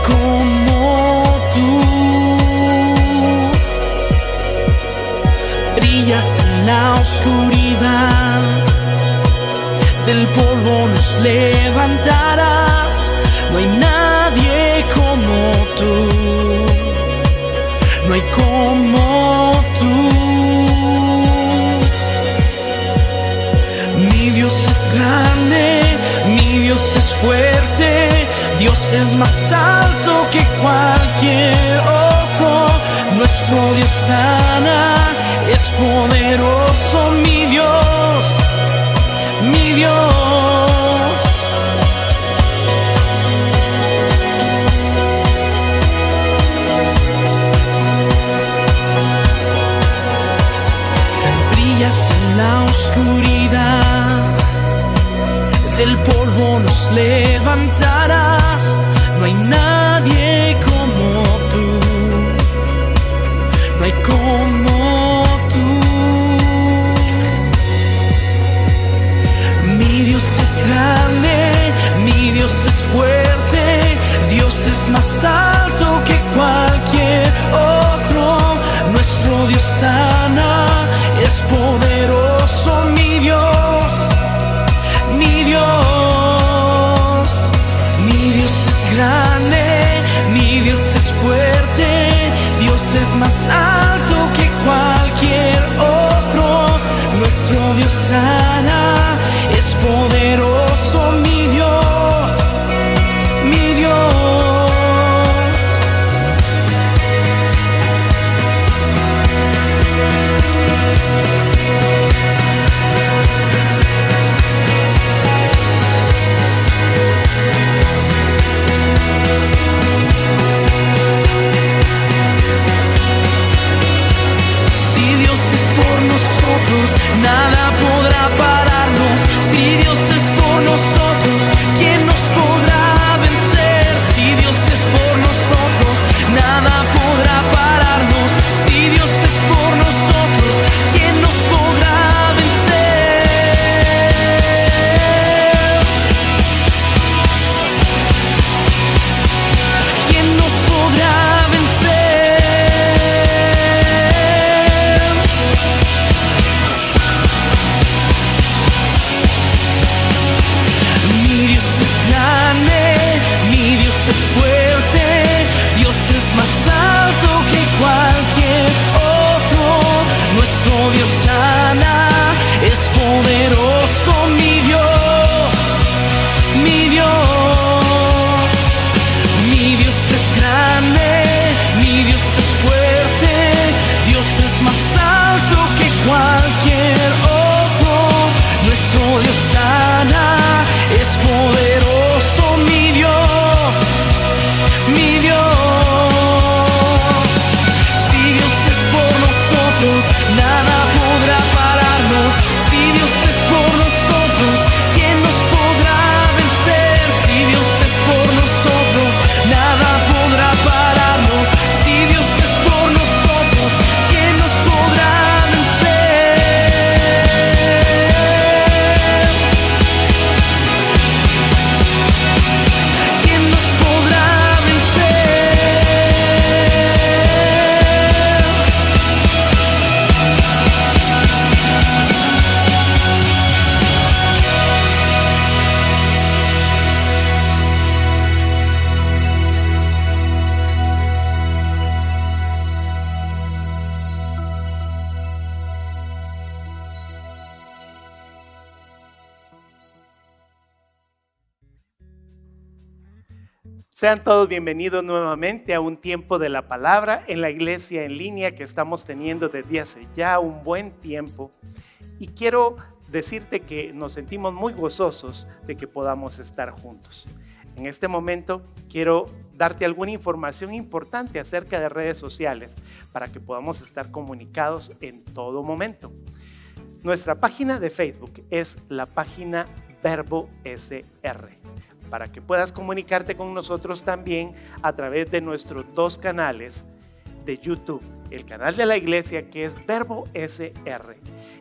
como tú. Brillas en la oscuridad, del polvo nos levantarás. No hay nadie como tú, no hay como tú. Mi Dios es grande, mi Dios es fuerte, Dios es más alto que cualquier otro. Nuestro Dios sana, es poderoso, mi Dios, mi Dios. Brillas en la oscuridad, del polvo nos levantarás. No hay nadie como tú, no hay como tú. Mi Dios es grande, mi Dios es fuerte, Dios es más alto que cualquier otro. Nuestro Dios sana, es poderoso, mi Dios, mi Dios. Mi Dios es grande, mi Dios es fuerte, Dios es más alto que cualquier otro. Nuestro Dios sana, es poderoso, mi Dios, mi Dios. Nada podrá pararnos. Si Dios es por nosotros, ¿quién nos podrá vencer? Si Dios es por nosotros, nada podrá pararnos. Si Dios es por nosotros, ¿quién nos podrá vencer? ¿Quién nos podrá vencer? Mi Dios es fuerte, Dios es más alto que cualquier otro. Nuestro Dios sana, es poderoso, mi Dios, mi Dios. Mi Dios es grande, mi Dios es fuerte, Dios es más alto que cualquier otro. Nuestro Dios sana, es poderoso, mi Dios, mi Dios. Si Dios es por nosotros, nada podrá pararnos. Si Dios es por nosotros, ¿quién nos podrá vencer? Si Dios es por nosotros, nada podrá pararnos. Si Dios es por nosotros, ¿quién nos podrá vencer? Sean todos bienvenidos nuevamente a un tiempo de la palabra en la iglesia en línea que estamos teniendo desde hace ya un buen tiempo. Y quiero decirte que nos sentimos muy gozosos de que podamos estar juntos. En este momento quiero darte alguna información importante acerca de redes sociales para que podamos estar comunicados en todo momento. Nuestra página de Facebook es la página Verbo SR. Para que puedas comunicarte con nosotros también a través de nuestros dos canales de YouTube. El canal de la iglesia, que es Verbo SR,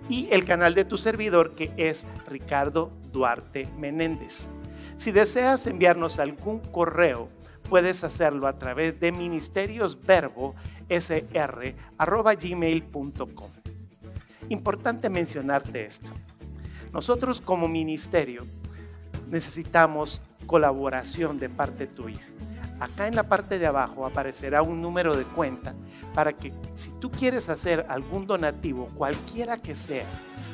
y el canal de tu servidor, que es Ricardo Duarte Menéndez. Si deseas enviarnos algún correo, puedes hacerlo a través de ministeriosverbosr@gmail.com. Importante mencionarte esto. Nosotros como ministerio necesitamos colaboración de parte tuya. Acá en la parte de abajo aparecerá un número de cuenta para que si tú quieres hacer algún donativo, cualquiera que sea,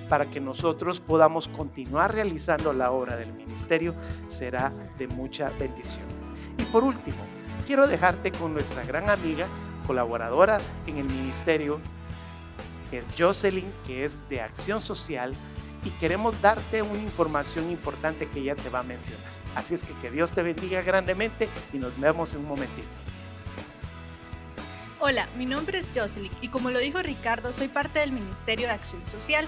para que nosotros podamos continuar realizando la obra del ministerio, será de mucha bendición. Y por último, quiero dejarte con nuestra gran amiga, colaboradora en el ministerio, que es Jocelyn, que es de Acción Social, y queremos darte una información importante que ella te va a mencionar. Así es que Dios te bendiga grandemente y nos vemos en un momentito. Hola, mi nombre es Jocelyn y como lo dijo Ricardo, soy parte del Ministerio de Acción Social.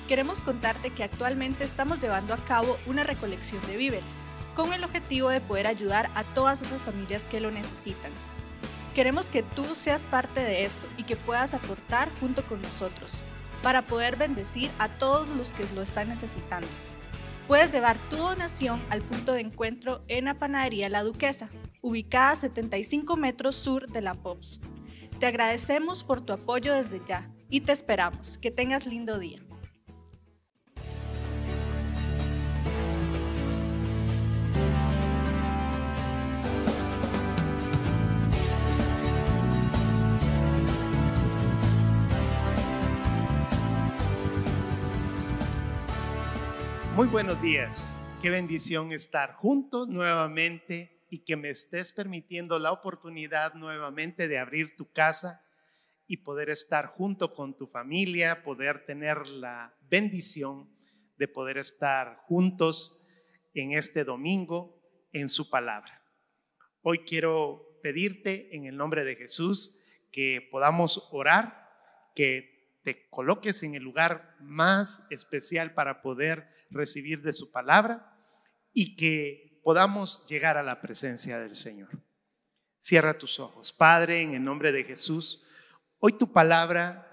Queremos contarte que actualmente estamos llevando a cabo una recolección de víveres, con el objetivo de poder ayudar a todas esas familias que lo necesitan. Queremos que tú seas parte de esto y que puedas aportar junto con nosotros, para poder bendecir a todos los que lo están necesitando. Puedes llevar tu donación al punto de encuentro en la panadería La Duquesa, ubicada a 75 metros sur de la POPS. Te agradecemos por tu apoyo desde ya y te esperamos. Que tengas lindo día. Muy buenos días, qué bendición estar juntos nuevamente y que me estés permitiendo la oportunidad nuevamente de abrir tu casa y poder estar junto con tu familia, poder tener la bendición de poder estar juntos en este domingo en su palabra. Hoy quiero pedirte en el nombre de Jesús que podamos orar, que te coloques en el lugar más especial para poder recibir de su palabra y que podamos llegar a la presencia del Señor. Cierra tus ojos. Padre, en el nombre de Jesús, hoy tu palabra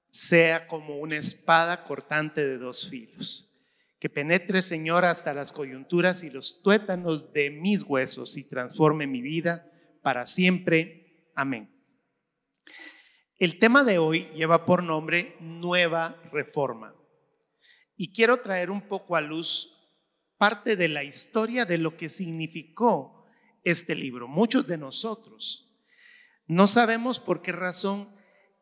sea como una espada cortante de dos filos, que penetre, Señor, hasta las coyunturas y los tuétanos de mis huesos y transforme mi vida para siempre. Amén. El tema de hoy lleva por nombre Nueva Reforma y quiero traer un poco a luz parte de la historia de lo que significó este libro. Muchos de nosotros no sabemos por qué razón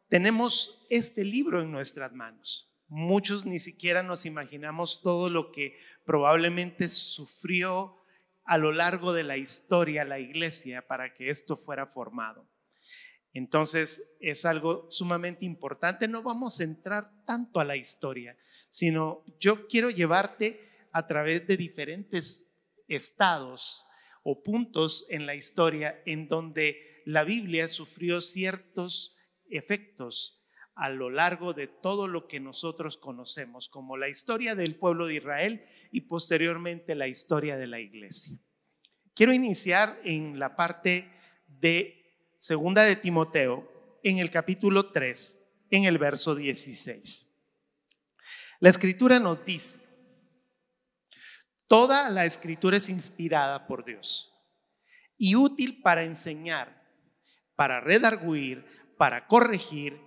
tenemos este libro en nuestras manos. Muchos ni siquiera nos imaginamos todo lo que probablemente sufrió a lo largo de la historia la iglesia para que esto fuera formado. Entonces es algo sumamente importante. No vamos a entrar tanto a la historia, sino yo quiero llevarte a través de diferentes estados o puntos en la historia en donde la Biblia sufrió ciertos efectos a lo largo de todo lo que nosotros conocemos, como la historia del pueblo de Israel y posteriormente la historia de la iglesia. Quiero iniciar en la parte de Segunda de Timoteo, en el capítulo 3, en el verso 16. La escritura nos dice: toda la escritura es inspirada por Dios y útil para enseñar, para redarguir, para corregir,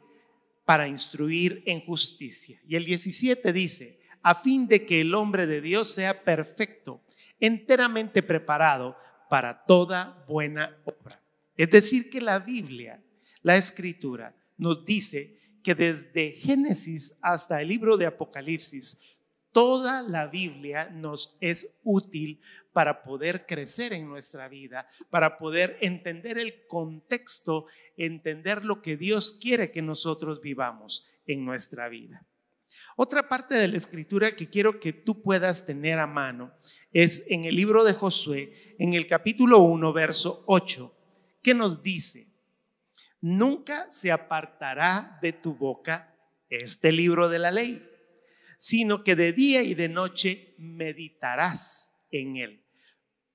para instruir en justicia. Y el 17 dice: a fin de que el hombre de Dios sea perfecto, enteramente preparado para toda buena obra. Es decir, que la Biblia, la escritura, nos dice que desde Génesis hasta el libro de Apocalipsis, toda la Biblia nos es útil para poder crecer en nuestra vida, para poder entender el contexto, entender lo que Dios quiere que nosotros vivamos en nuestra vida. Otra parte de la escritura que quiero que tú puedas tener a mano es en el libro de Josué, en el capítulo 1, verso 8. ¿Qué nos dice? Nunca se apartará de tu boca este libro de la ley, sino que de día y de noche meditarás en él,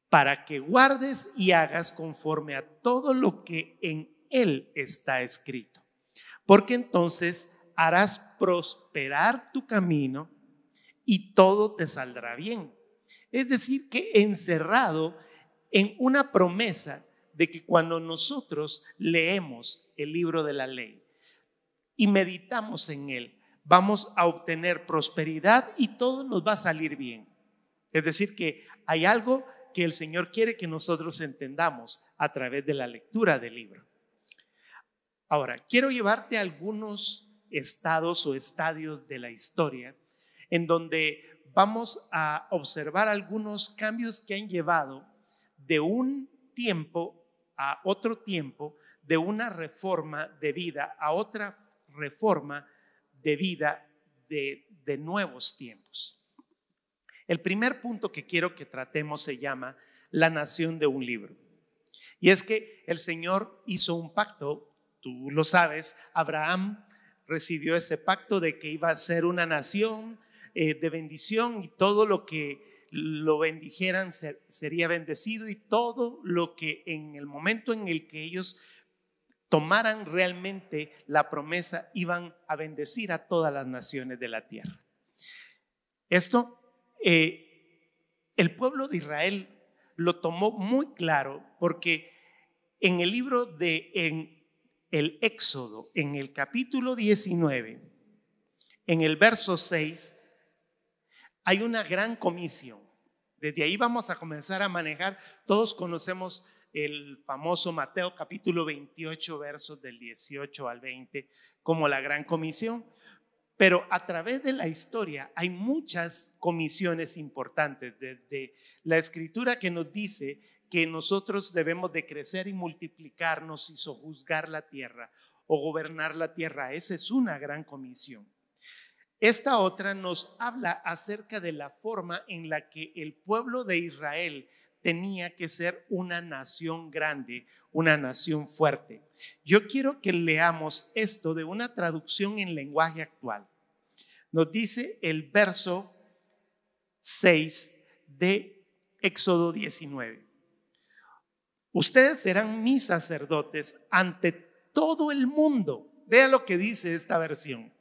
para que guardes y hagas conforme a todo lo que en él está escrito. Porque entonces harás prosperar tu camino y todo te saldrá bien. Es decir, que encerrado en una promesa de que cuando nosotros leemos el libro de la ley y meditamos en él, vamos a obtener prosperidad y todo nos va a salir bien. Es decir, que hay algo que el Señor quiere que nosotros entendamos a través de la lectura del libro. Ahora, quiero llevarte a algunos estados o estadios de la historia en donde vamos a observar algunos cambios que han llevado de un tiempo a otro tiempo, de una reforma de vida a otra reforma de vida de nuevos tiempos. El primer punto que quiero que tratemos se llama la nación de un libro. Y es que el Señor hizo un pacto, tú lo sabes, Abraham recibió ese pacto de que iba a ser una nación de bendición y todo lo que lo bendijeran sería bendecido y todo lo que en el momento en el que ellos tomaran realmente la promesa iban a bendecir a todas las naciones de la tierra. Esto el pueblo de Israel lo tomó muy claro porque en el libro en el Éxodo, en el capítulo 19, en el verso 6, hay una gran comisión. Desde ahí vamos a comenzar a manejar. Todos conocemos el famoso Mateo capítulo 28, versos del 18 al 20, como la gran comisión. Pero a través de la historia hay muchas comisiones importantes, desde la escritura que nos dice que nosotros debemos de crecer y multiplicarnos y sojuzgar la tierra o gobernar la tierra. Esa es una gran comisión. Esta otra nos habla acerca de la forma en la que el pueblo de Israel tenía que ser una nación grande, una nación fuerte. Yo quiero que leamos esto de una traducción en lenguaje actual. Nos dice el verso 6 de Éxodo 19. Ustedes serán mis sacerdotes ante todo el mundo. Vea lo que dice esta versión.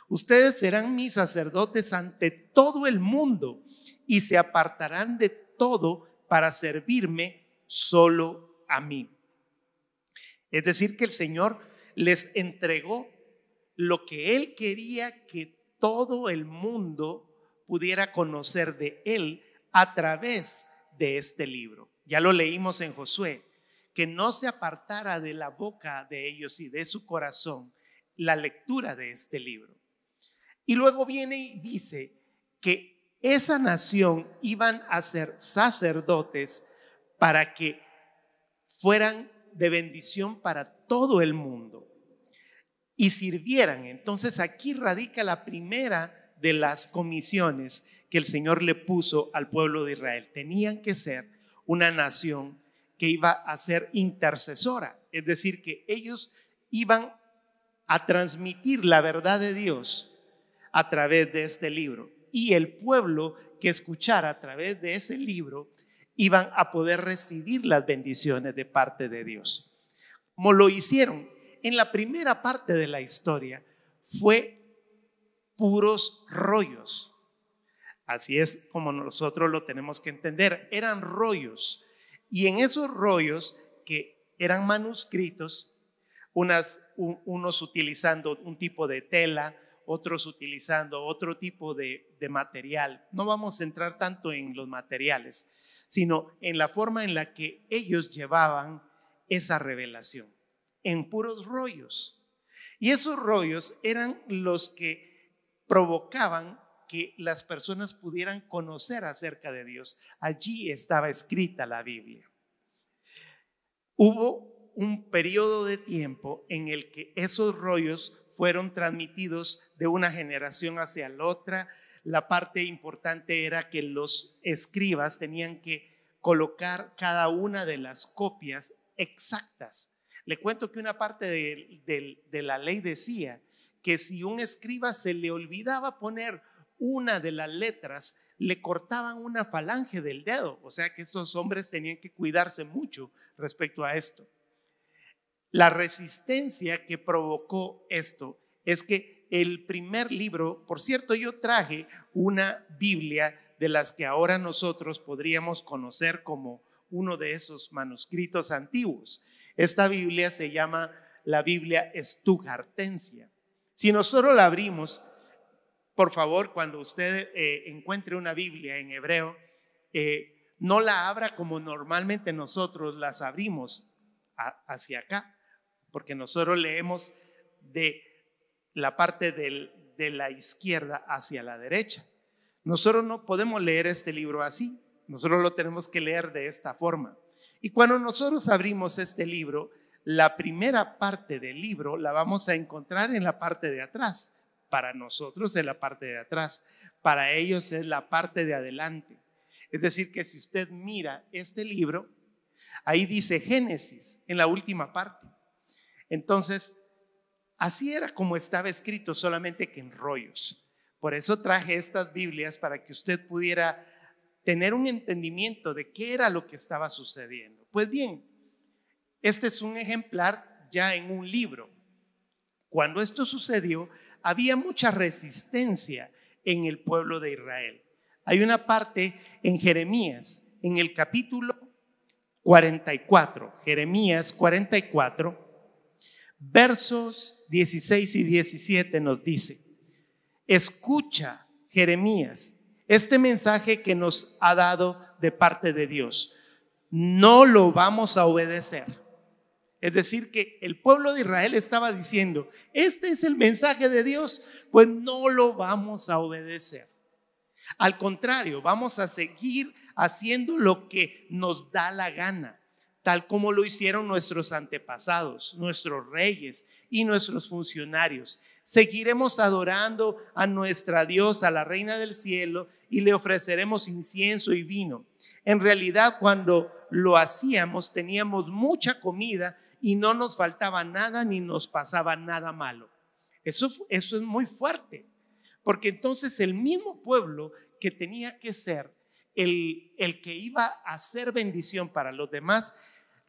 Ustedes serán mis sacerdotes ante todo el mundo y se apartarán de todo para servirme solo a mí. Es decir, que el Señor les entregó lo que Él quería que todo el mundo pudiera conocer de Él a través de este libro. Ya lo leímos en Josué, que no se apartara de la boca de ellos y de su corazón la lectura de este libro. Y luego viene y dice que esa nación iban a ser sacerdotes para que fueran de bendición para todo el mundo y sirvieran. Entonces aquí radica la primera de las comisiones que el Señor le puso al pueblo de Israel. Tenían que ser una nación que iba a ser intercesora, es decir, que ellos iban a transmitir la verdad de Dios a través de este libro, y el pueblo que escuchara a través de ese libro iban a poder recibir las bendiciones de parte de Dios. Como lo hicieron en la primera parte de la historia, fue puros rollos. Así es como nosotros lo tenemos que entender. Eran rollos, y en esos rollos que eran manuscritos, unos utilizando un tipo de tela, otros utilizando otro tipo de material. No vamos a entrar tanto en los materiales, sino en la forma en la que ellos llevaban esa revelación, en puros rollos. Y esos rollos eran los que provocaban que las personas pudieran conocer acerca de Dios. Allí estaba escrita la Biblia. Hubo un periodo de tiempo en el que esos rollos fueron transmitidos de una generación hacia la otra. La parte importante era que los escribas tenían que colocar cada una de las copias exactas. Le cuento que una parte de la ley decía que si un escriba se le olvidaba poner una de las letras, le cortaban una falange del dedo. O sea que estos hombres tenían que cuidarse mucho respecto a esto. La resistencia que provocó esto es que el primer libro, por cierto, yo traje una Biblia de las que ahora nosotros podríamos conocer como uno de esos manuscritos antiguos. Esta Biblia se llama la Biblia Stuttgartensia. Si nosotros la abrimos, por favor, cuando usted encuentre una Biblia en hebreo, no la abra como normalmente nosotros las abrimos hacia acá, porque nosotros leemos de la parte de la izquierda hacia la derecha. Nosotros no podemos leer este libro así, nosotros lo tenemos que leer de esta forma. Y cuando nosotros abrimos este libro, la primera parte del libro la vamos a encontrar en la parte de atrás. Para nosotros es la parte de atrás, para ellos es la parte de adelante. Es decir, que si usted mira este libro, ahí dice Génesis en la última parte. Entonces, así era como estaba escrito, solamente que en rollos. Por eso traje estas Biblias para que usted pudiera tener un entendimiento de qué era lo que estaba sucediendo. Pues bien, este es un ejemplar ya en un libro. Cuando esto sucedió, había mucha resistencia en el pueblo de Israel. Hay una parte en Jeremías, en el capítulo 44, Jeremías 44, versos 16 y 17 nos dice: escucha, Jeremías, este mensaje que nos ha dado de parte de Dios. No lo vamos a obedecer. Es decir, que el pueblo de Israel estaba diciendo: este es el mensaje de Dios, pues no lo vamos a obedecer. Al contrario, vamos a seguir haciendo lo que nos da la gana, tal como lo hicieron nuestros antepasados, nuestros reyes y nuestros funcionarios. Seguiremos adorando a nuestra diosa, la reina del cielo, y le ofreceremos incienso y vino. En realidad, cuando lo hacíamos, teníamos mucha comida y no nos faltaba nada ni nos pasaba nada malo. Eso es muy fuerte, porque entonces el mismo pueblo que tenía que ser el que iba a hacer bendición para los demás,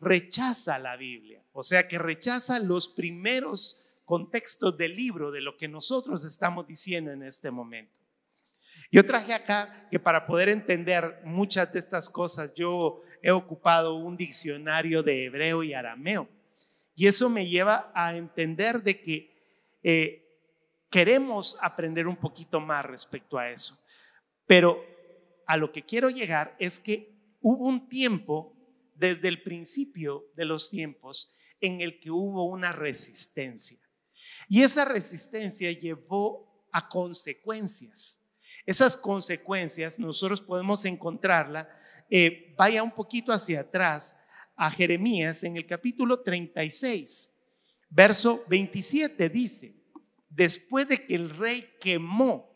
rechaza la Biblia. O sea que rechaza los primeros contextos del libro de lo que nosotros estamos diciendo en este momento. Yo traje acá que para poder entender muchas de estas cosas, yo he ocupado un diccionario de hebreo y arameo. Y eso me lleva a entender de que queremos aprender un poquito más respecto a eso. Pero a lo que quiero llegar es que hubo un tiempo, desde el principio de los tiempos, en el que hubo una resistencia. Y esa resistencia llevó a consecuencias. Esas consecuencias nosotros podemos encontrarla, vaya un poquito hacia atrás a Jeremías en el capítulo 36, verso 27 dice: después de que el rey quemó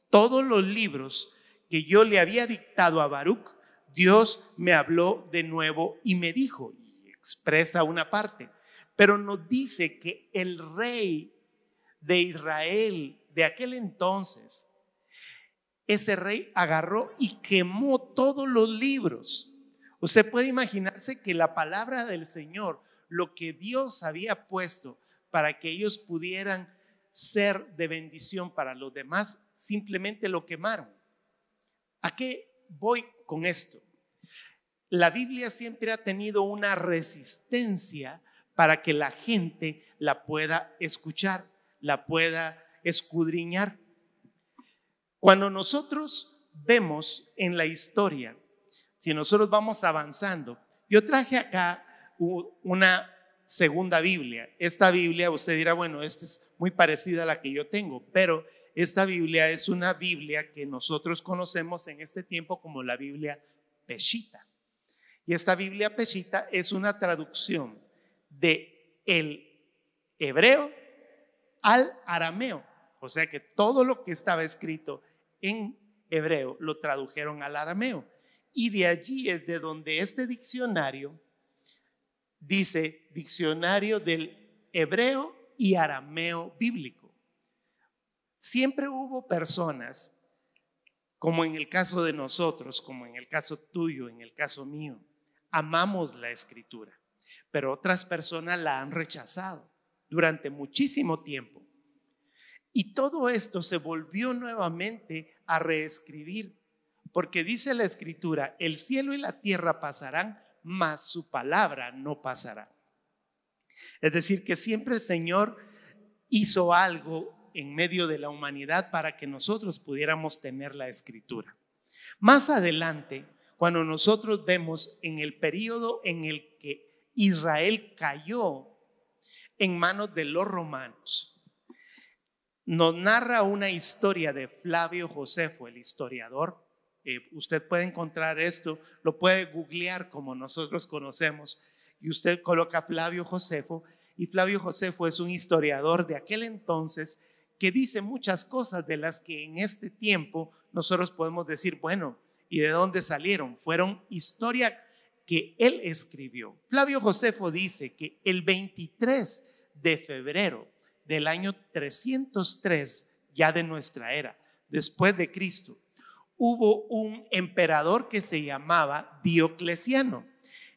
todos los libros que yo le había dictado a Baruch, Dios me habló de nuevo y me dijo, y expresa una parte, pero nos dice que el rey de Israel de aquel entonces, ese rey agarró y quemó todos los libros. Usted puede imaginarse que la palabra del Señor, lo que Dios había puesto para que ellos pudieran ser de bendición para los demás, simplemente lo quemaron. ¿A qué voy con esto? La Biblia siempre ha tenido una resistencia para que la gente la pueda escuchar, la pueda escudriñar. Cuando nosotros vemos en la historia, si nosotros vamos avanzando, yo traje acá una segunda Biblia. Esta Biblia, usted dirá, bueno, esta es muy parecida a la que yo tengo, pero esta Biblia es una Biblia que nosotros conocemos en este tiempo como la Biblia Peshita. Y esta Biblia Peshita es una traducción de el hebreo al arameo. O sea que todo lo que estaba escrito en hebreo lo tradujeron al arameo. Y de allí es de donde este diccionario dice diccionario del hebreo y arameo bíblico. Siempre hubo personas, como en el caso de nosotros, como en el caso tuyo, en el caso mío, amamos la escritura, pero otras personas la han rechazado durante muchísimo tiempo. Y todo esto se volvió nuevamente a reescribir, porque dice la escritura, el cielo y la tierra pasarán, mas su palabra no pasará. Es decir, que siempre el Señor hizo algo en medio de la humanidad para que nosotros pudiéramos tener la Escritura. Más adelante, cuando nosotros vemos en el periodo en el que Israel cayó en manos de los romanos, nos narra una historia de Flavio Josefo, el historiador. Usted puede encontrar esto, lo puede googlear como nosotros conocemos, y usted coloca Flavio Josefo, y Flavio Josefo es un historiador de aquel entonces que dice muchas cosas de las que en este tiempo nosotros podemos decir, bueno, ¿y de dónde salieron? Fueron historia que él escribió. Flavio Josefo dice que el 23 de febrero del año 303 ya de nuestra era, después de Cristo, hubo un emperador que se llamaba Diocleciano,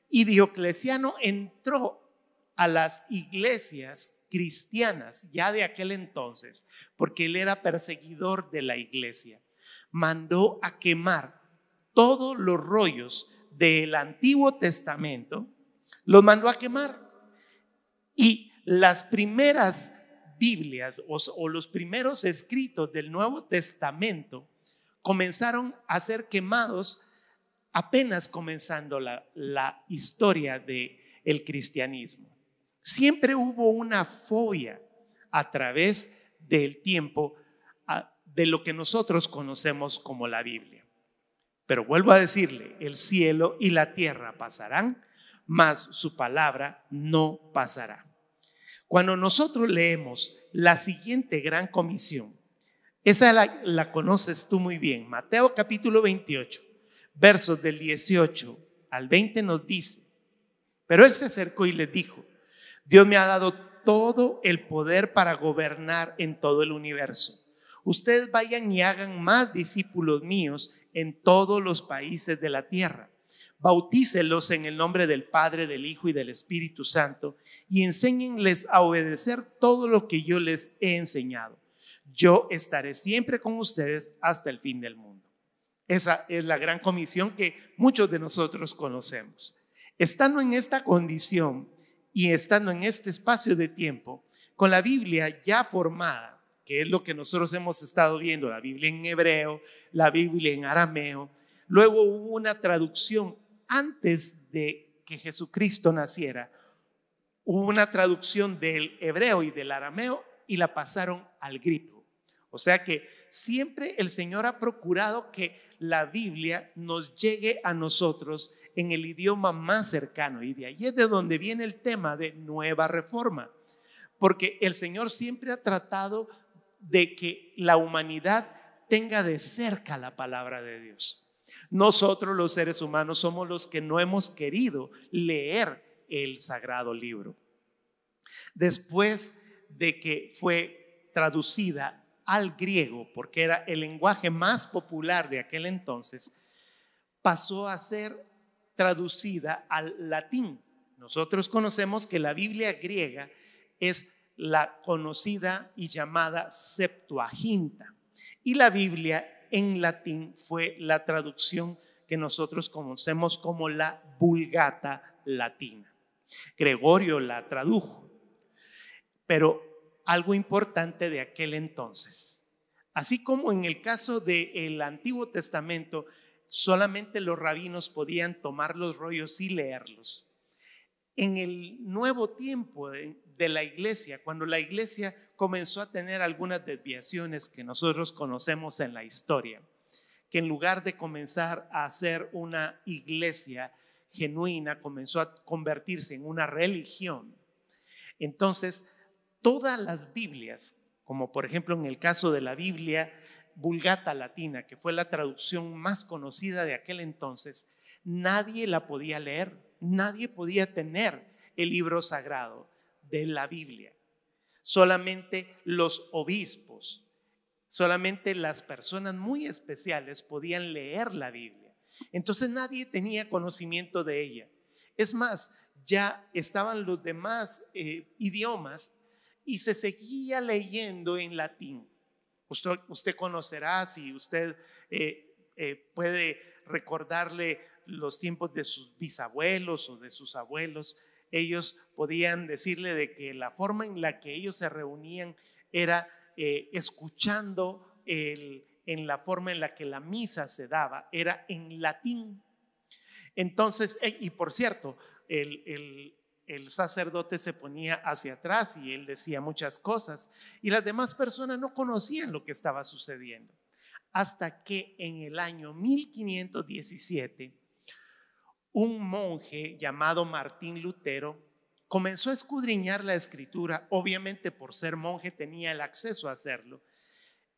y Diocleciano entró a las iglesias cristianas ya de aquel entonces, porque él era perseguidor de la iglesia. Mandó a quemar todos los rollos del Antiguo Testamento, los mandó a quemar, y las primeras Biblias o los primeros escritos del Nuevo Testamento comenzaron a ser quemados apenas comenzando la historia del cristianismo. Siempre hubo una fobia a través del tiempo de lo que nosotros conocemos como la Biblia. Pero vuelvo a decirle, el cielo y la tierra pasarán, mas su palabra no pasará. Cuando nosotros leemos la siguiente gran comisión, esa la conoces tú muy bien. Mateo capítulo 28, versos del 18 al 20 nos dice: pero él se acercó y les dijo: Dios me ha dado todo el poder para gobernar en todo el universo. Ustedes vayan y hagan más discípulos míos en todos los países de la tierra. Bautícelos en el nombre del Padre, del Hijo y del Espíritu Santo, y enséñenles a obedecer todo lo que yo les he enseñado. Yo estaré siempre con ustedes hasta el fin del mundo. Esa es la gran comisión que muchos de nosotros conocemos. Estando en esta condición y estando en este espacio de tiempo, con la Biblia ya formada, que es lo que nosotros hemos estado viendo, la Biblia en hebreo, la Biblia en arameo, luego hubo una traducción antes de que Jesucristo naciera, hubo una traducción del hebreo y del arameo y la pasaron al griego. O sea que siempre el Señor ha procurado que la Biblia nos llegue a nosotros en el idioma más cercano, y de ahí es de donde viene el tema de nueva reforma, porque el Señor siempre ha tratado de que la humanidad tenga de cerca la palabra de Dios. Nosotros los seres humanos somos los que no hemos querido leer el sagrado libro. Después de que fue traducida al griego, porque era el lenguaje más popular de aquel entonces, pasó a ser traducida al latín. Nosotros conocemos que la Biblia griega es la conocida y llamada Septuaginta, y la Biblia en latín fue la traducción que nosotros conocemos como la Vulgata latina. Gregorio la tradujo. Pero algo importante de aquel entonces, así como en el caso del Antiguo Testamento, solamente los rabinos podían tomar los rollos y leerlos. En el nuevo tiempo de la iglesia, cuando la iglesia comenzó a tener algunas desviaciones que nosotros conocemos en la historia, que en lugar de comenzar a ser una iglesia genuina, comenzó a convertirse en una religión. Entonces, todas las Biblias, como por ejemplo en el caso de la Biblia Vulgata latina, que fue la traducción más conocida de aquel entonces, nadie la podía leer, nadie podía tener el libro sagrado de la Biblia. Solamente los obispos, solamente las personas muy especiales podían leer la Biblia. Entonces nadie tenía conocimiento de ella. Es más, ya estaban los demás idiomas y se seguía leyendo en latín. Usted conocerá, si usted puede recordarle los tiempos de sus bisabuelos o de sus abuelos. Ellos podían decirle de que la forma en la que ellos se reunían era escuchando en la forma en la que la misa se daba, era en latín. Entonces, y por cierto, el sacerdote se ponía hacia atrás y él decía muchas cosas y las demás personas no conocían lo que estaba sucediendo. Hasta que en el año 1517, un monje llamado Martín Lutero comenzó a escudriñar la escritura. Obviamente, por ser monje tenía el acceso a hacerlo,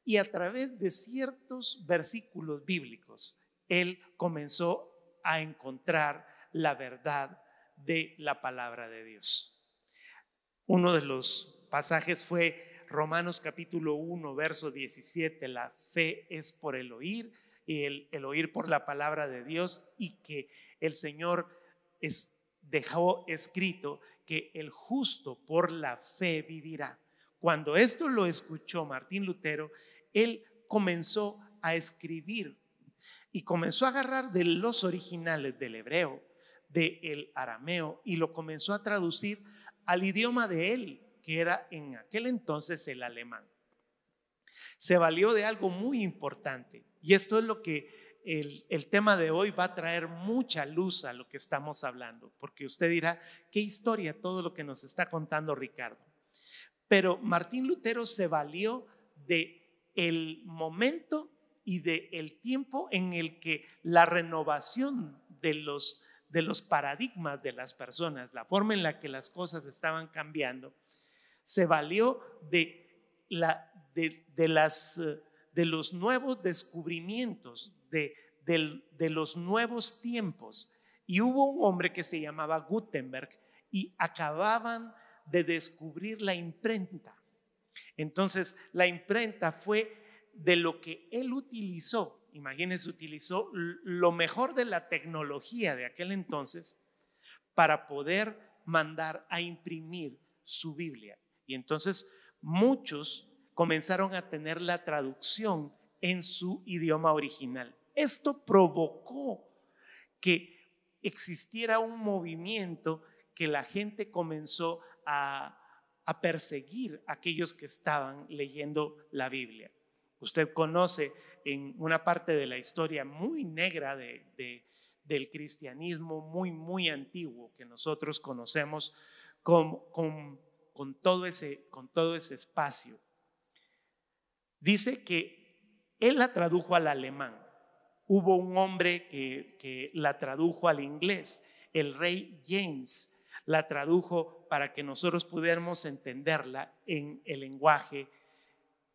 y a través de ciertos versículos bíblicos él comenzó a encontrar la verdad de la palabra de Dios. Uno de los pasajes fue Romanos capítulo 1 verso 17: la fe es por el oír y el oír por la palabra de Dios, y que el Señor dejó escrito que el justo por la fe vivirá. Cuando esto lo escuchó Martín Lutero, él comenzó a escribir y comenzó a agarrar de los originales del hebreo, del arameo, y lo comenzó a traducir al idioma de él, que era en aquel entonces el alemán. Se valió de algo muy importante, y esto es lo que el tema de hoy va a traer mucha luz a lo que estamos hablando, porque usted dirá, qué historia todo lo que nos está contando Ricardo. Pero Martín Lutero se valió de el momento y del tiempo en el que la renovación de los paradigmas de las personas, la forma en la que las cosas estaban cambiando, se valió de los nuevos descubrimientos, de los nuevos tiempos. Y hubo un hombre que se llamaba Gutenberg y acababan de descubrir la imprenta. Entonces la imprenta fue de lo que él utilizó. Imagínense, utilizó lo mejor de la tecnología de aquel entonces para poder mandar a imprimir su Biblia. Y entonces muchos comenzaron a tener la traducción en su idioma original. Esto provocó que existiera un movimiento, que la gente comenzó a perseguir a aquellos que estaban leyendo la Biblia. Usted conoce en una parte de la historia muy negra del cristianismo, muy antiguo, que nosotros conocemos con todo ese espacio. Dice que él la tradujo al alemán. Hubo un hombre que la tradujo al inglés, el rey James la tradujo para que nosotros pudiéramos entenderla en el lenguaje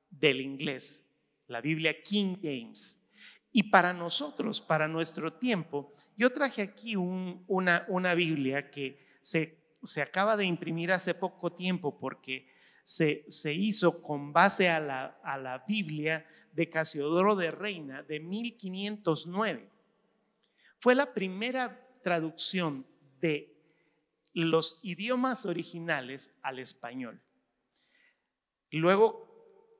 del inglés, la Biblia King James. Y para nosotros, para nuestro tiempo, yo traje aquí una Biblia que se acaba de imprimir hace poco tiempo, porque se hizo con base a la Biblia de Casiodoro de Reina de 1509. Fue la primera traducción de los idiomas originales al español. Luego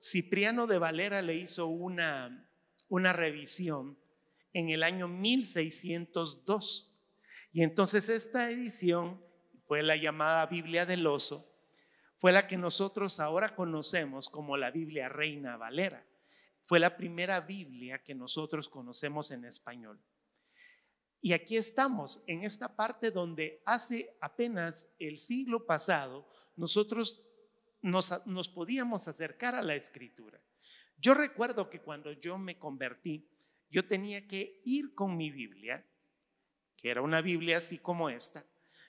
Cipriano de Valera le hizo una revisión en el año 1602, y entonces esta edición fue la llamada Biblia del Oso, fue la que nosotros ahora conocemos como la Biblia Reina Valera. Fue la primera Biblia que nosotros conocemos en español. Y aquí estamos en esta parte donde hace apenas el siglo pasado nosotros nos podíamos acercar a la escritura. Yo recuerdo que cuando yo me convertí, yo tenía que ir con mi Biblia, que era una Biblia así como esta,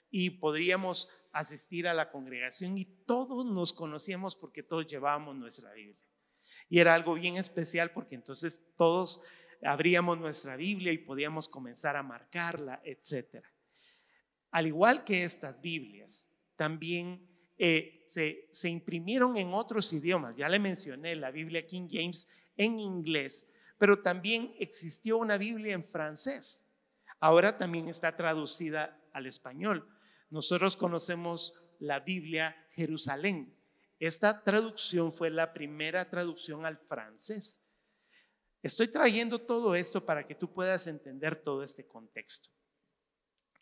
y podríamos asistir a la congregación y todos nos conocíamos porque todos llevábamos nuestra Biblia. Y era algo bien especial porque entonces todos abríamos nuestra Biblia y podíamos comenzar a marcarla, etc. Al igual que estas Biblias, también se imprimieron en otros idiomas. Ya le mencioné la Biblia King James en inglés, pero también existió una Biblia en francés. Ahora también está traducida al español. Nosotros conocemos la Biblia Jerusalén. Esta traducción fue la primera traducción al francés. Estoy trayendo todo esto para que tú puedas entender todo este contexto.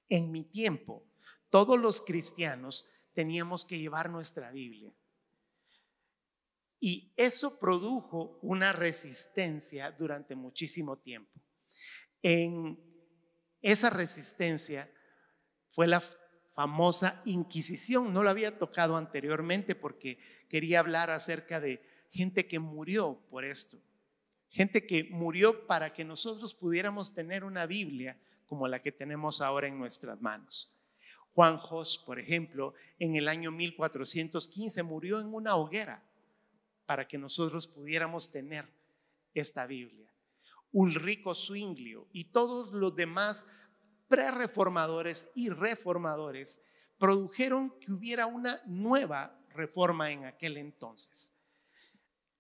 En mi tiempo, todos los cristianos teníamos que llevar nuestra Biblia. Y eso produjo una resistencia durante muchísimo tiempo. En esa resistencia fue la famosa Inquisición. No lo había tocado anteriormente porque quería hablar acerca de gente que murió por esto. Gente que murió para que nosotros pudiéramos tener una Biblia como la que tenemos ahora en nuestras manos. Juan Hus, por ejemplo, en el año 1415 murió en una hoguera para que nosotros pudiéramos tener esta Biblia. Ulrico Zwinglio y todos los demás prerreformadores y reformadores produjeron que hubiera una nueva reforma en aquel entonces.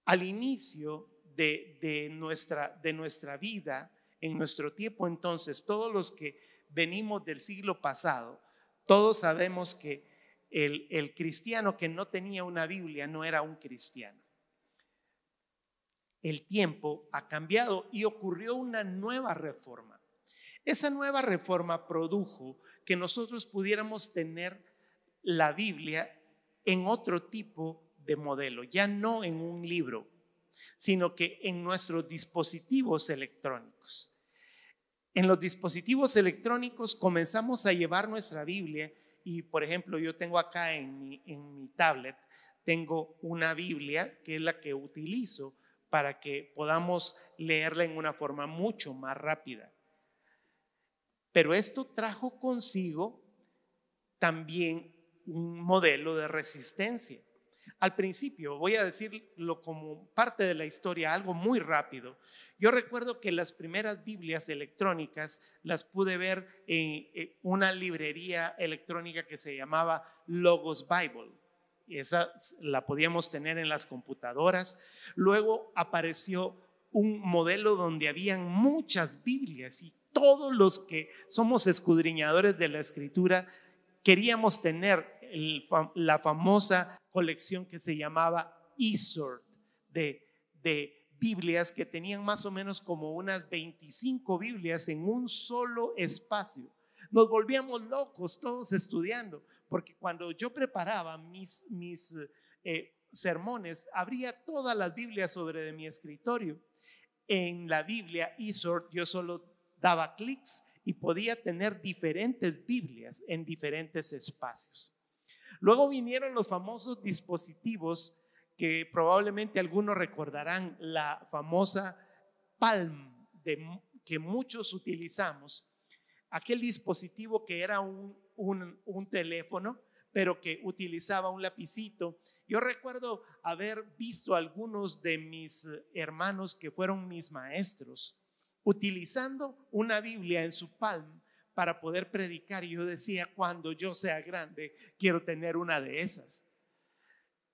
Al inicio de nuestra vida, en nuestro tiempo entonces, todos los que venimos del siglo pasado, todos sabemos que el cristiano que no tenía una Biblia no era un cristiano. El tiempo ha cambiado y ocurrió una nueva reforma. Esa nueva reforma produjo que nosotros pudiéramos tener la Biblia en otro tipo de modelo, ya no en un libro, sino que en nuestros dispositivos electrónicos. En los dispositivos electrónicos comenzamos a llevar nuestra Biblia y, por ejemplo, yo tengo acá en mi tablet, tengo una Biblia que es la que utilizo para que podamos leerla en una forma mucho más rápida. Pero esto trajo consigo también un modelo de resistencia. Al principio, voy a decirlo como parte de la historia, algo muy rápido. Yo recuerdo que las primeras Biblias electrónicas las pude ver en una librería electrónica que se llamaba Logos Bible. Esa la podíamos tener en las computadoras. Luego apareció un modelo donde habían muchas Biblias y todos los que somos escudriñadores de la Escritura queríamos tener la famosa colección que se llamaba eSword de Biblias que tenían más o menos como unas 25 Biblias en un solo espacio. Nos volvíamos locos todos estudiando, porque cuando yo preparaba mis sermones, abría todas las Biblias sobre de mi escritorio. En la Biblia eSword yo solo daba clics y podía tener diferentes Biblias en diferentes espacios. Luego vinieron los famosos dispositivos que probablemente algunos recordarán, la famosa Palm que muchos utilizamos. Aquel dispositivo que era un teléfono, pero que utilizaba un lapicito. Yo recuerdo haber visto a algunos de mis hermanos que fueron mis maestros utilizando una Biblia en su palma para poder predicar. Y yo decía, cuando yo sea grande, quiero tener una de esas.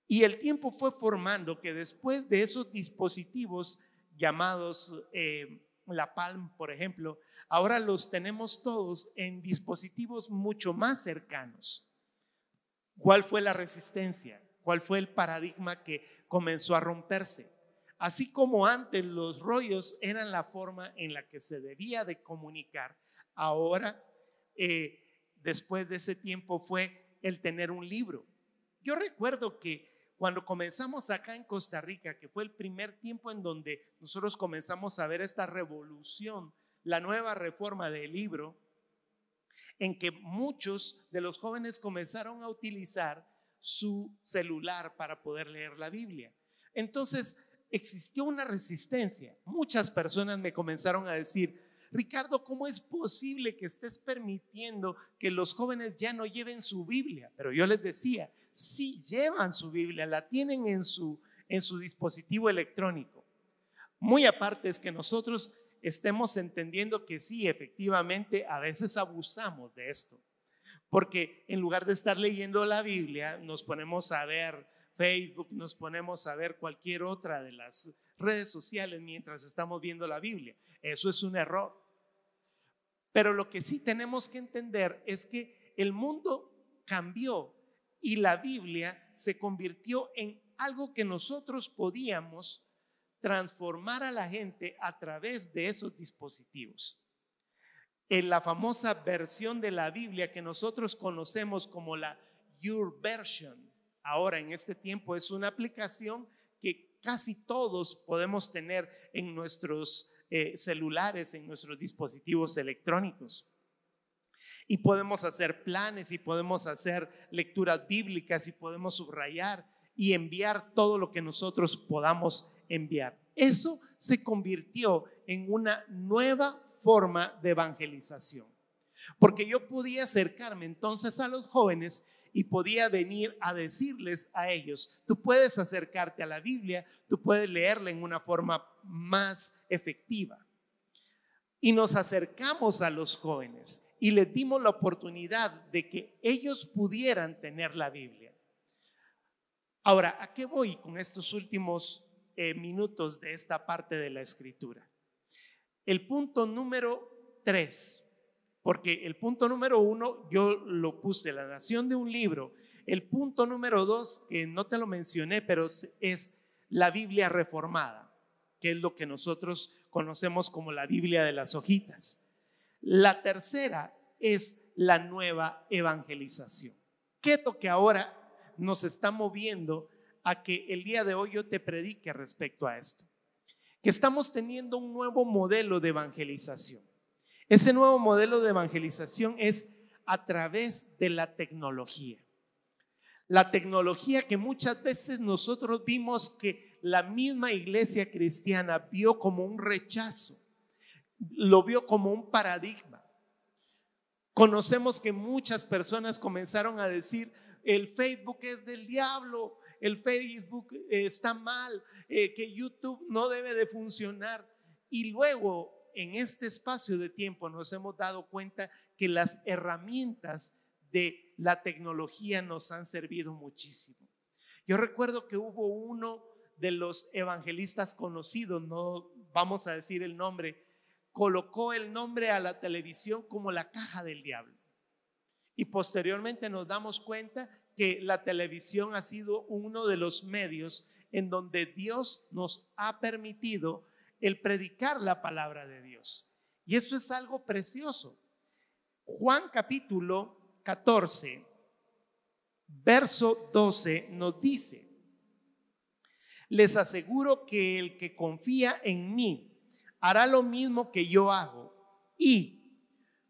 Y el tiempo fue formando que después de esos dispositivos llamados la Palm, por ejemplo, ahora los tenemos todos en dispositivos mucho más cercanos. ¿Cuál fue la resistencia? ¿Cuál fue el paradigma que comenzó a romperse? Así como antes los rollos eran la forma en la que se debía de comunicar, ahora después de ese tiempo fue el tener un libro. Yo recuerdo que cuando comenzamos acá en Costa Rica, que fue el primer tiempo en donde nosotros comenzamos a ver esta revolución, la nueva reforma del libro, en que muchos de los jóvenes comenzaron a utilizar su celular para poder leer la Biblia. Entonces existió una resistencia. Muchas personas me comenzaron a decir, Ricardo, ¿cómo es posible que estés permitiendo que los jóvenes ya no lleven su Biblia? Pero yo les decía, sí llevan su Biblia, la tienen en su dispositivo electrónico. Muy aparte es que nosotros estemos entendiendo que sí, efectivamente, a veces abusamos de esto. Porque en lugar de estar leyendo la Biblia, nos ponemos a ver Facebook, nos ponemos a ver cualquier otra de las redes sociales mientras estamos viendo la Biblia. Eso es un error. Pero lo que sí tenemos que entender es que el mundo cambió y la Biblia se convirtió en algo que nosotros podíamos transformar a la gente a través de esos dispositivos. En la famosa versión de la Biblia que nosotros conocemos como la YouVersion, ahora en este tiempo es una aplicación que casi todos podemos tener en nuestros celulares, en nuestros dispositivos electrónicos. Y podemos hacer planes y podemos hacer lecturas bíblicas y podemos subrayar y enviar todo lo que nosotros podamos enviar. Eso se convirtió en una nueva forma de evangelización, porque yo podía acercarme entonces a los jóvenes y podía venir a decirles a ellos: tú puedes acercarte a la Biblia, tú puedes leerla en una forma más efectiva. Y nos acercamos a los jóvenes y les dimos la oportunidad de que ellos pudieran tener la Biblia. Ahora, ¿a qué voy con estos últimos minutos de esta parte de la escritura? El punto número 3, porque el punto número 1 yo lo puse, la nación de un libro. El punto número 2, que no te lo mencioné, pero es la Biblia reformada, que es lo que nosotros conocemos como la Biblia de las hojitas. La tercera es la nueva evangelización. ¿Qué es lo que ahora nos está moviendo a que el día de hoy yo te predique respecto a esto? Que estamos teniendo un nuevo modelo de evangelización. Ese nuevo modelo de evangelización es a través de la tecnología. La tecnología que muchas veces nosotros vimos que la misma iglesia cristiana vio como un rechazo, lo vio como un paradigma. Conocemos que muchas personas comenzaron a decir: el Facebook es del diablo, el Facebook está mal, que YouTube no debe de funcionar. Y luego en este espacio de tiempo nos hemos dado cuenta que las herramientas de la tecnología nos han servido muchísimo. Yo recuerdo que hubo uno de los evangelistas conocidos, no vamos a decir el nombre, colocó el nombre a la televisión como la caja del diablo. Y posteriormente nos damos cuenta que la televisión ha sido uno de los medios en donde Dios nos ha permitido el predicar la palabra de Dios. Y eso es algo precioso. Juan capítulo 14, verso 12 nos dice: les aseguro que el que confía en mí hará lo mismo que yo hago, y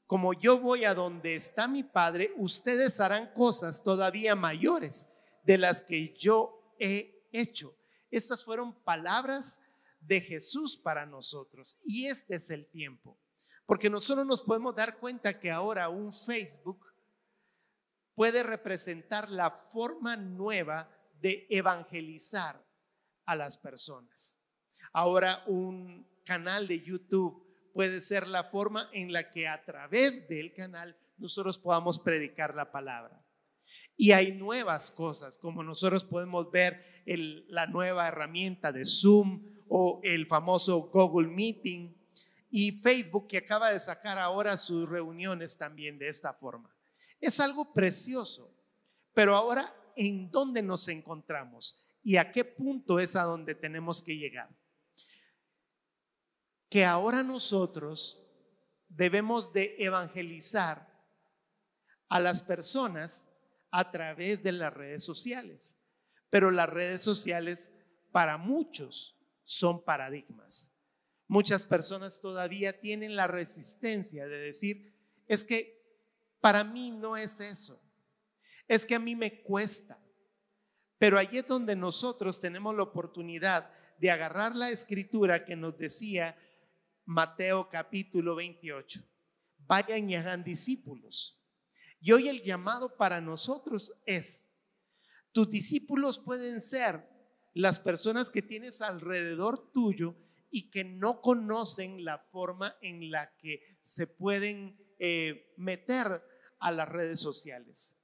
como yo voy a donde está mi Padre, ustedes harán cosas todavía mayores de las que yo he hecho. Estas fueron palabras de Jesús para nosotros, y este es el tiempo, porque nosotros nos podemos dar cuenta que ahora un Facebook puede representar la forma nueva de evangelizar a las personas. Ahora un canal de YouTube puede ser la forma en la que a través del canal nosotros podamos predicar la palabra. Y hay nuevas cosas, como nosotros podemos ver la nueva herramienta de Zoom o el famoso Google Meeting, y Facebook, que acaba de sacar ahora sus reuniones también de esta forma. Es algo precioso, pero ahora, ¿en dónde nos encontramos? ¿Y a qué punto es a donde tenemos que llegar? Que ahora nosotros debemos de evangelizar a las personas a través de las redes sociales. Pero las redes sociales para muchos son paradigmas. Muchas personas todavía tienen la resistencia de decir: es que para mí no es eso, es que a mí me cuesta. Pero allí es donde nosotros tenemos la oportunidad de agarrar la escritura que nos decía Mateo capítulo 28: vayan y hagan discípulos. Y hoy el llamado para nosotros es: tus discípulos pueden ser las personas que tienes alrededor tuyo y que no conocen la forma en la que se pueden meter a las redes sociales.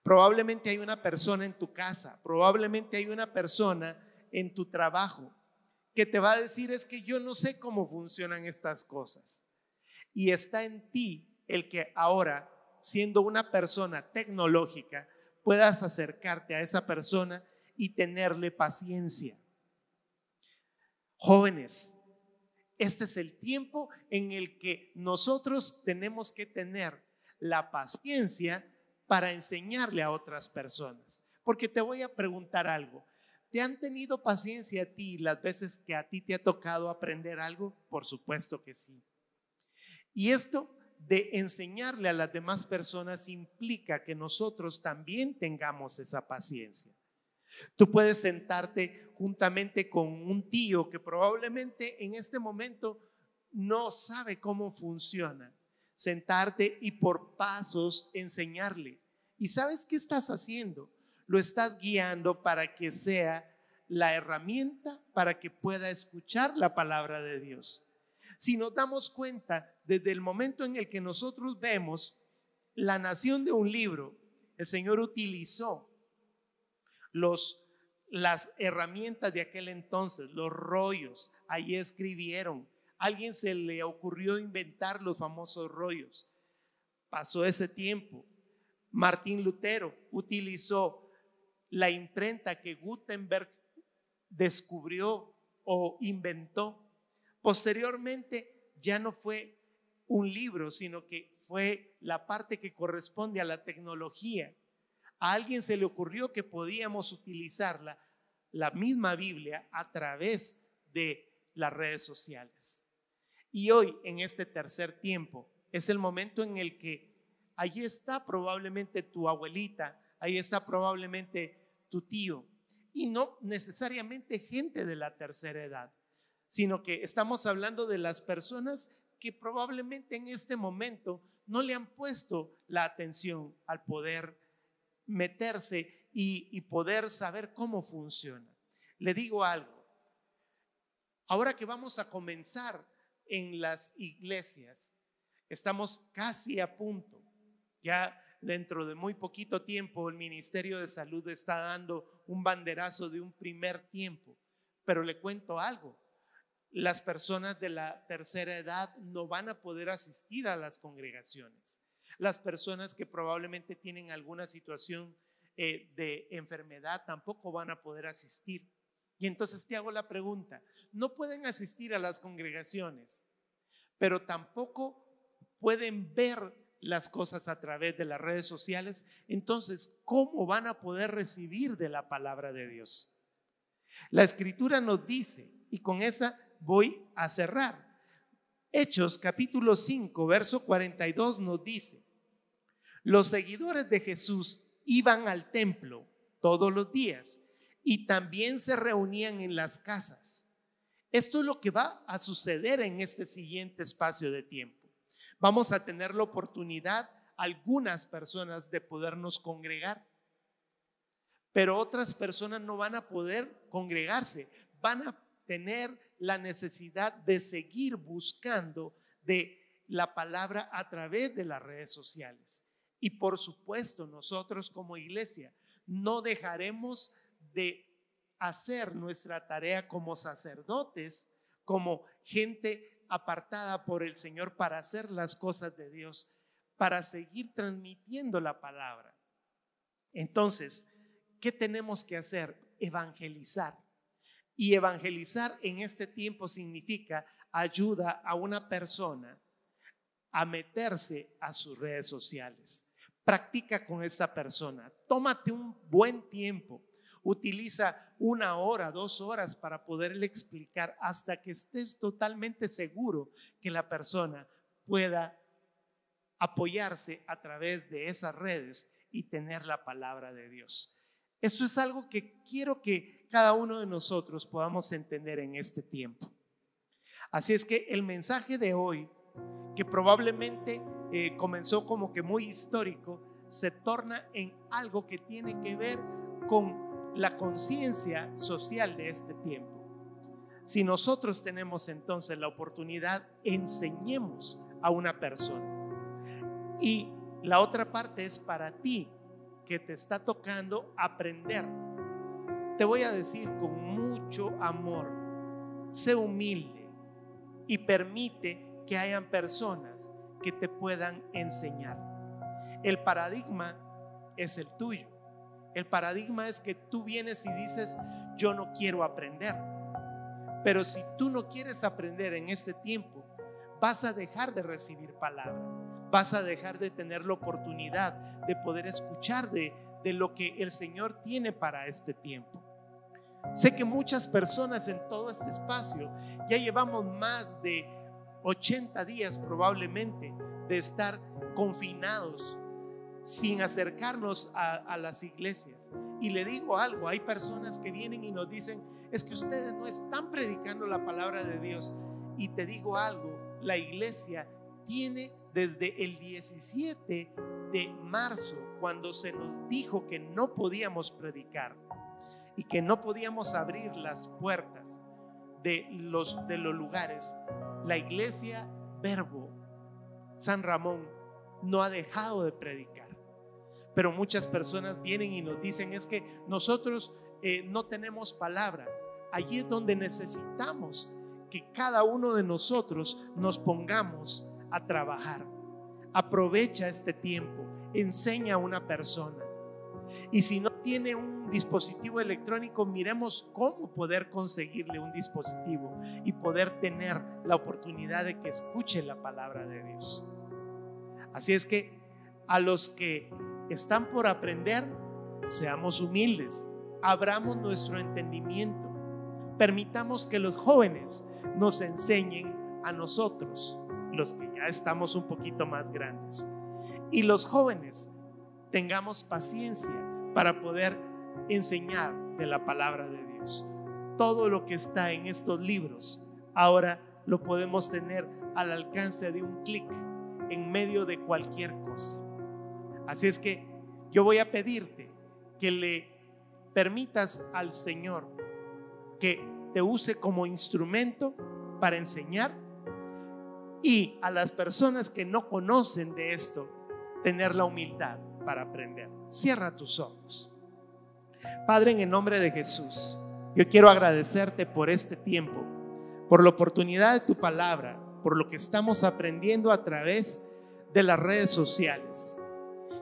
Probablemente hay una persona en tu casa, probablemente hay una persona en tu trabajo que te va a decir: es que yo no sé cómo funcionan estas cosas. Y está en ti el que ahora, siendo una persona tecnológica, puedas acercarte a esa persona y tenerle paciencia. Jóvenes, este es el tiempo en el que nosotros tenemos que tener la paciencia para enseñarle a otras personas. Porque te voy a preguntar algo. ¿Te han tenido paciencia a ti las veces que a ti te ha tocado aprender algo? Por supuesto que sí. Y esto de enseñarle a las demás personas implica que nosotros también tengamos esa paciencia. Tú puedes sentarte juntamente con un tío que probablemente en este momento no sabe cómo funciona. Sentarte y por pasos enseñarle. ¿Y sabes qué estás haciendo? Lo estás guiando para que sea la herramienta para que pueda escuchar la palabra de Dios. Si nos damos cuenta, desde el momento en el que nosotros vemos la nación de un libro, el Señor utilizó las herramientas de aquel entonces, los rollos. Ahí escribieron. Alguien se le ocurrió inventar los famosos rollos. Pasó ese tiempo. Martín Lutero utilizó la imprenta que Gutenberg descubrió o inventó. Posteriormente ya no fue un libro, sino que fue la parte que corresponde a la tecnología. A alguien se le ocurrió que podíamos utilizar la misma Biblia a través de las redes sociales. Y hoy, en este tercer tiempo, es el momento en el que ahí está probablemente tu abuelita, ahí está probablemente tu tío, y no necesariamente gente de la tercera edad, sino que estamos hablando de las personas que probablemente en este momento no le han puesto la atención al poder meterse y poder saber cómo funciona. Le digo algo, ahora que vamos a comenzar en las iglesias, estamos casi a punto, ya dentro de muy poquito tiempo el Ministerio de Salud está dando un banderazo de un primer tiempo, pero le cuento algo, las personas de la tercera edad no van a poder asistir a las congregaciones. Las personas que probablemente tienen alguna situación de enfermedad tampoco van a poder asistir. Y entonces te hago la pregunta, no pueden asistir a las congregaciones, pero tampoco pueden ver las cosas a través de las redes sociales. Entonces, ¿cómo van a poder recibir de la palabra de Dios? La Escritura nos dice, y con esa voy a cerrar. Hechos capítulo 5, verso 42 nos dice: los seguidores de Jesús iban al templo todos los días y también se reunían en las casas. Esto es lo que va a suceder en este siguiente espacio de tiempo. Vamos a tener la oportunidad, algunas personas, de podernos congregar, pero otras personas no van a poder congregarse, van a tener la necesidad de seguir buscando de la palabra a través de las redes sociales. Y por supuesto, nosotros como iglesia no dejaremos de hacer nuestra tarea como sacerdotes, como gente apartada por el Señor para hacer las cosas de Dios, para seguir transmitiendo la palabra. Entonces, ¿qué tenemos que hacer? Evangelizar. Y evangelizar en este tiempo significa ayuda a una persona a meterse a sus redes sociales. Practica con esta persona. Tómate un buen tiempo. Utiliza 1 hora, 2 horas para poderle explicar hasta que estés totalmente seguro que la persona pueda apoyarse a través de esas redes y tener la palabra de Dios. Eso es algo que quiero que cada uno de nosotros podamos entender en este tiempo. Así es que el mensaje de hoy, que probablemente comenzó como que muy histórico, se torna en algo que tiene que ver con la conciencia social de este tiempo. Si nosotros tenemos entonces la oportunidad, enseñemos a una persona. Y la otra parte es para ti, que te está tocando aprender. Te voy a decir con mucho amor, sé humilde y permite que hayan personas que te puedan enseñar. El paradigma es el tuyo. El paradigma es que tú vienes y dices: yo no quiero aprender. Pero si tú no quieres aprender en este tiempo, vas a dejar de recibir palabra, vas a dejar de tener la oportunidad de poder escuchar de lo que el Señor tiene para este tiempo. Sé que muchas personas en todo este espacio ya llevamos más de 80 días probablemente de estar confinados sin acercarnos a las iglesias. Y le digo algo, hay personas que vienen y nos dicen: es que ustedes no están predicando la palabra de Dios. Y te digo algo, la iglesia tiene desde el 17 de marzo, cuando se nos dijo que no podíamos predicar y que no podíamos abrir las puertas de los lugares, la iglesia Verbo San Ramón no ha dejado de predicar. Pero muchas personas vienen y nos dicen: es que nosotros no tenemos palabra. Allí es donde necesitamos que cada uno de nosotros nos pongamos a trabajar. Aprovecha este tiempo, enseña a una persona. Y si no tiene un dispositivo electrónico, miremos cómo poder conseguirle un dispositivo y poder tener la oportunidad de que escuche la palabra de Dios. Así es que a los que están por aprender, seamos humildes, abramos nuestro entendimiento, permitamos que los jóvenes nos enseñen a nosotros, los que ya estamos un poquito más grandes, y los jóvenes tengamos paciencia para poder enseñar de la palabra de Dios. Todo lo que está en estos libros ahora lo podemos tener al alcance de un clic en medio de cualquier cosa. Así es que yo voy a pedirte que le permitas al Señor que te use como instrumento para enseñar, y a las personas que no conocen de esto, tener la humildad para aprender. Cierra tus ojos. Padre, en el nombre de Jesús, yo quiero agradecerte por este tiempo, por la oportunidad de tu palabra, por lo que estamos aprendiendo a través de las redes sociales.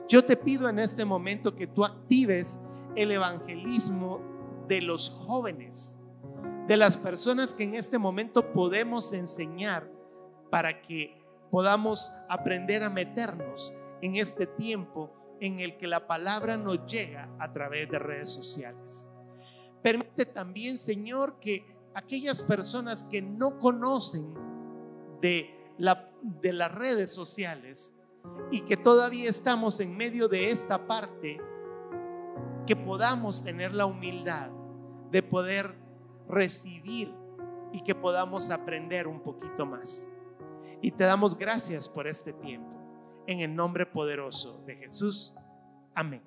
Yo te pido en este momento que tú actives el evangelismo de los jóvenes, de las personas que en este momento podemos enseñar, para que podamos aprender a meternos en este tiempo en el que la palabra nos llega a través de redes sociales. Permite también, Señor, que aquellas personas que no conocen de las redes sociales y que todavía estamos en medio de esta parte, que podamos tener la humildad de poder recibir y que podamos aprender un poquito más. Y te damos gracias por este tiempo, en el nombre poderoso de Jesús. Amén.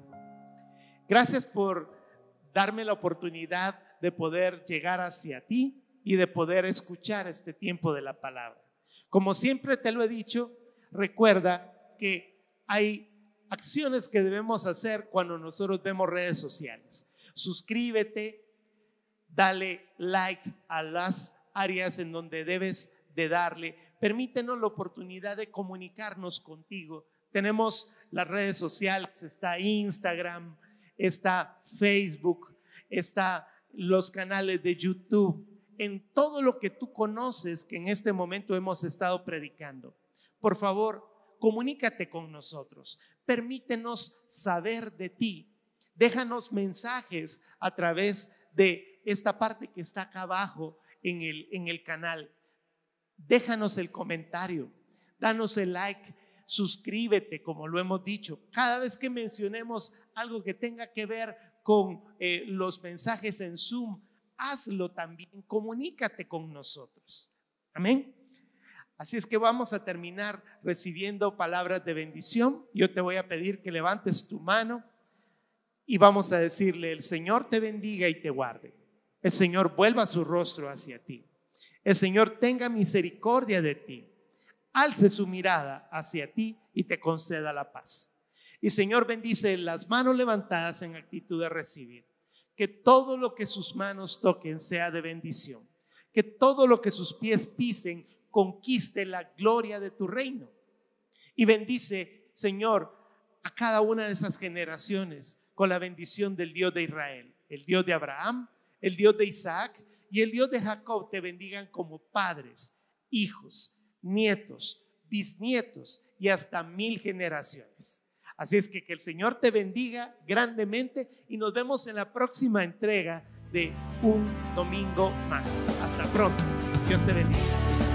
Gracias por darme la oportunidad de poder llegar hacia ti y de poder escuchar este tiempo de la palabra. Como siempre te lo he dicho, recuerda que hay acciones que debemos hacer cuando nosotros vemos redes sociales. Suscríbete, dale like a las áreas en donde debes de darle. Permítenos la oportunidad de comunicarnos contigo. Tenemos las redes sociales, está Instagram, está Facebook, está los canales de YouTube, en todo lo que tú conoces que en este momento hemos estado predicando. Por favor, comunícate con nosotros, permítenos saber de ti, déjanos mensajes a través de esta parte que está acá abajo en el canal. Déjanos el comentario, danos el like, suscríbete, como lo hemos dicho. Cada vez que mencionemos algo que tenga que ver con los mensajes en Zoom, hazlo también, comunícate con nosotros. Amén. Así es que vamos a terminar recibiendo palabras de bendición. Yo te voy a pedir que levantes tu mano y vamos a decirle: el Señor te bendiga y te guarde. El Señor vuelva su rostro hacia ti. El Señor tenga misericordia de ti, alce su mirada hacia ti y te conceda la paz. Y Señor, bendice las manos levantadas en actitud de recibir. Que todo lo que sus manos toquen sea de bendición. Que todo lo que sus pies pisen conquiste la gloria de tu reino. Y bendice, Señor, a cada una de esas generaciones con la bendición del Dios de Israel, el Dios de Abraham, el Dios de Isaac y el Dios de Jacob te bendigan como padres, hijos, nietos, bisnietos y hasta 1000 generaciones. Así es que el Señor te bendiga grandemente y nos vemos en la próxima entrega de Un Domingo Más. Hasta pronto. Dios te bendiga.